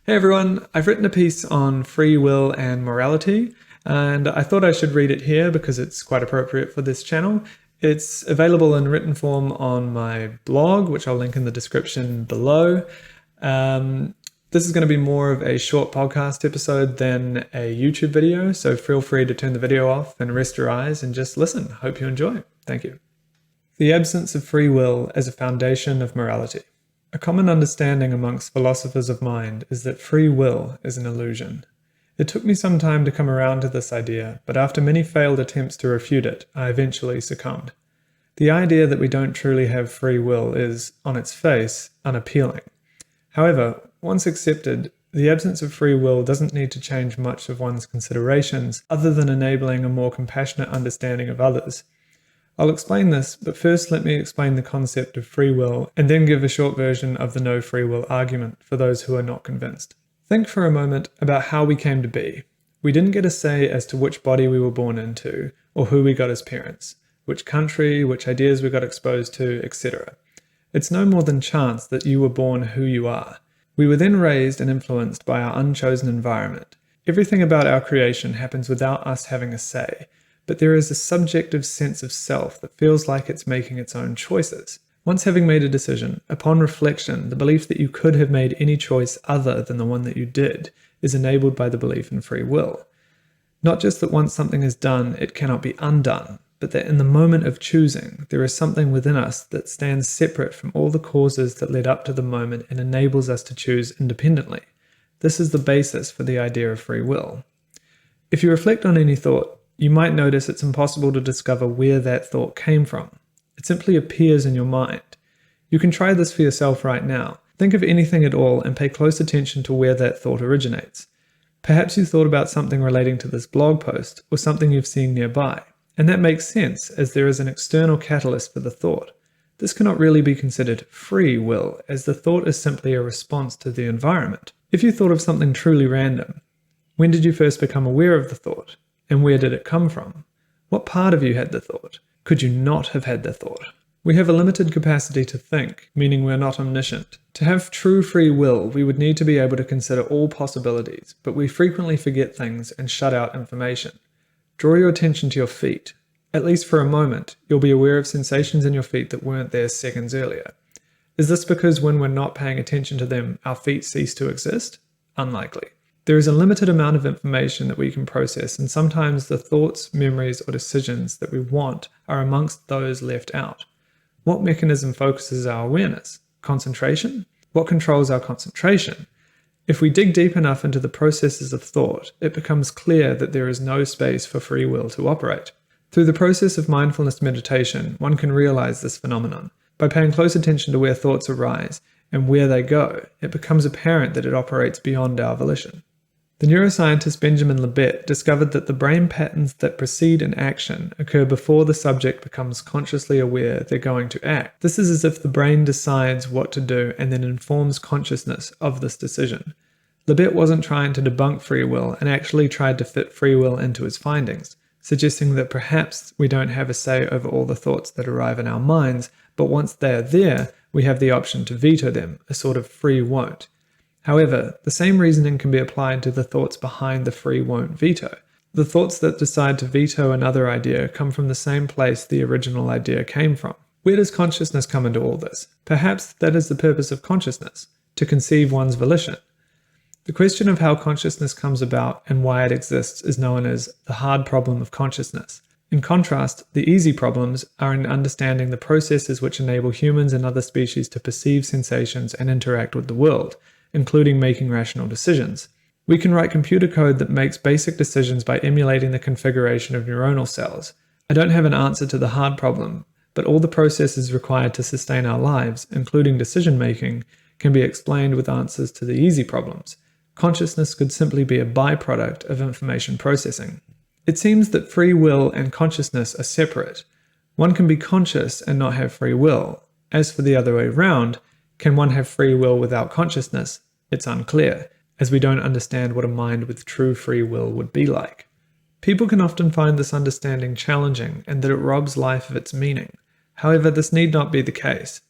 Hey everyone, I've written a piece on free will and morality, and I thought I should read it here because it's quite appropriate for this channel. It's available in written form on my blog, which I'll link in the description below. This is going to be more of a short podcast episode than a YouTube video, so feel free to turn the video off and rest your eyes and just listen. Hope you enjoy. Thank you. The absence of free will as a foundation of morality. A common understanding amongst philosophers of mind is that free will is an illusion. It took me some time to come around to this idea, but after many failed attempts to refute it, I eventually succumbed. The idea that we don't truly have free will is, on its face, unappealing. However, once accepted, the absence of free will doesn't need to change much of one's considerations other than enabling a more compassionate understanding of others. I'll explain this, but first let me explain the concept of free will and then give a short version of the no free will argument for those who are not convinced. Think for a moment about how we came to be. We didn't get a say as to which body we were born into, or who we got as parents, which country, which ideas we got exposed to, etc. It's no more than chance that you were born who you are. We were then raised and influenced by our unchosen environment. Everything about our creation happens without us having a say. But there is a subjective sense of self that feels like it's making its own choices. Once having made a decision, upon reflection, the belief that you could have made any choice other than the one that you did is enabled by the belief in free will. Not just that once something is done, it cannot be undone, but that in the moment of choosing, there is something within us that stands separate from all the causes that led up to the moment and enables us to choose independently. This is the basis for the idea of free will. If you reflect on any thought, you might notice it's impossible to discover where that thought came from. It simply appears in your mind. You can try this for yourself right now. Think of anything at all and pay close attention to where that thought originates. Perhaps you thought about something relating to this blog post or something you've seen nearby, and that makes sense as there is an external catalyst for the thought. This cannot really be considered free will, as the thought is simply a response to the environment. If you thought of something truly random, when did you first become aware of the thought? And where did it come from? What part of you had the thought? Could you not have had the thought? We have a limited capacity to think, meaning we're not omniscient. To have true free will, we would need to be able to consider all possibilities, but we frequently forget things and shut out information. Draw your attention to your feet. At least for a moment, you'll be aware of sensations in your feet that weren't there seconds earlier. Is this because when we're not paying attention to them, our feet cease to exist? Unlikely. There is a limited amount of information that we can process, and sometimes the thoughts, memories, or decisions that we want are amongst those left out. What mechanism focuses our awareness? Concentration? What controls our concentration? If we dig deep enough into the processes of thought, it becomes clear that there is no space for free will to operate. Through the process of mindfulness meditation, one can realize this phenomenon. By paying close attention to where thoughts arise and where they go, it becomes apparent that it operates beyond our volition. The neuroscientist Benjamin Libet discovered that the brain patterns that precede an action occur before the subject becomes consciously aware they're going to act. This is as if the brain decides what to do and then informs consciousness of this decision. Libet wasn't trying to debunk free will and actually tried to fit free will into his findings, suggesting that perhaps we don't have a say over all the thoughts that arrive in our minds, but once they are there, we have the option to veto them, a sort of free won't. However, the same reasoning can be applied to the thoughts behind the free won't veto. The thoughts that decide to veto another idea come from the same place the original idea came from. Where does consciousness come into all this? Perhaps that is the purpose of consciousness, to conceive one's volition. The question of how consciousness comes about and why it exists is known as the hard problem of consciousness. In contrast, the easy problems are in understanding the processes which enable humans and other species to perceive sensations and interact with the world, including making rational decisions. We can write computer code that makes basic decisions by emulating the configuration of neuronal cells. I don't have an answer to the hard problem, but all the processes required to sustain our lives, including decision making, can be explained with answers to the easy problems. Consciousness could simply be a byproduct of information processing. It seems that free will and consciousness are separate. One can be conscious and not have free will. As for the other way around, can one have free will without consciousness? It's unclear, as we don't understand what a mind with true free will would be like. People can often find this understanding challenging and that it robs life of its meaning. However, this need not be the case.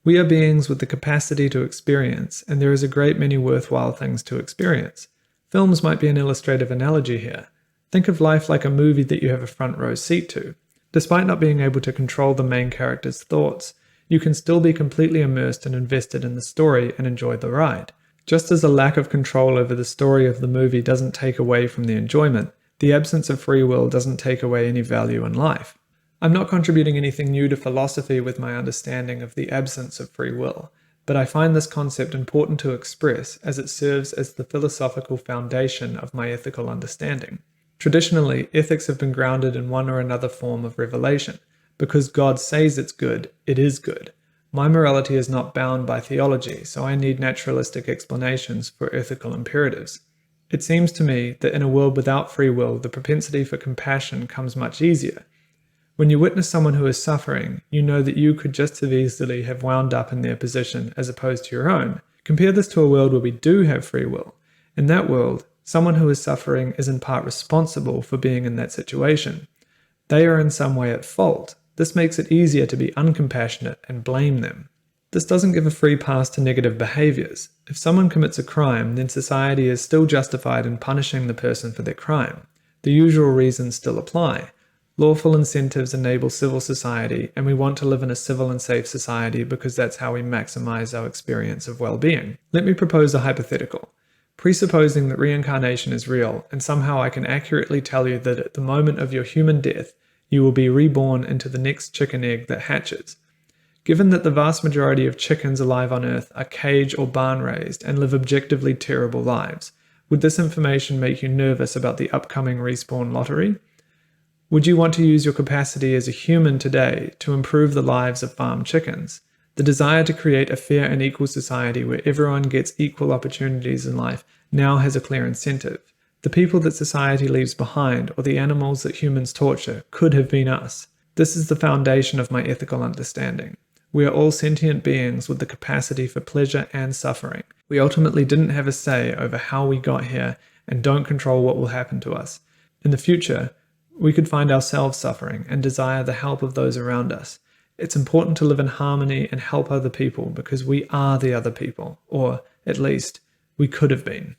We are beings with the capacity to experience, and there is a great many worthwhile things to experience. Films might be an illustrative analogy here. Think of life like a movie that you have a front row seat to. Despite not being able to control the main character's thoughts, you can still be completely immersed and invested in the story and enjoy the ride. Just as a lack of control over the story of the movie doesn't take away from the enjoyment, the absence of free will doesn't take away any value in life. I'm not contributing anything new to philosophy with my understanding of the absence of free will, but I find this concept important to express as it serves as the philosophical foundation of my ethical understanding. Traditionally, ethics have been grounded in one or another form of revelation. Because God says it's good, it is good. My morality is not bound by theology, so I need naturalistic explanations for ethical imperatives. It seems to me that in a world without free will, the propensity for compassion comes much easier. When you witness someone who is suffering, you know that you could just as easily have wound up in their position as opposed to your own. Compare this to a world where we do have free will. In that world, someone who is suffering is in part responsible for being in that situation. They are in some way at fault. This makes it easier to be uncompassionate and blame them. This doesn't give a free pass to negative behaviors. If someone commits a crime, then society is still justified in punishing the person for their crime. The usual reasons still apply. Lawful incentives enable civil society, and we want to live in a civil and safe society because that's how we maximize our experience of well-being. Let me propose a hypothetical. Presupposing that reincarnation is real, and somehow I can accurately tell you that at the moment of your human death, you will be reborn into the next chicken egg that hatches. Given that the vast majority of chickens alive on Earth are cage or barn raised and live objectively terrible lives, would this information make you nervous about the upcoming respawn lottery? Would you want to use your capacity as a human today to improve the lives of farm chickens? The desire to create a fair and equal society where everyone gets equal opportunities in life now has a clear incentive. The people that society leaves behind, or the animals that humans torture, could have been us. This is the foundation of my ethical understanding. We are all sentient beings with the capacity for pleasure and suffering. We ultimately didn't have a say over how we got here and don't control what will happen to us. In the future, we could find ourselves suffering and desire the help of those around us. It's important to live in harmony and help other people because we are the other people, or at least we could have been.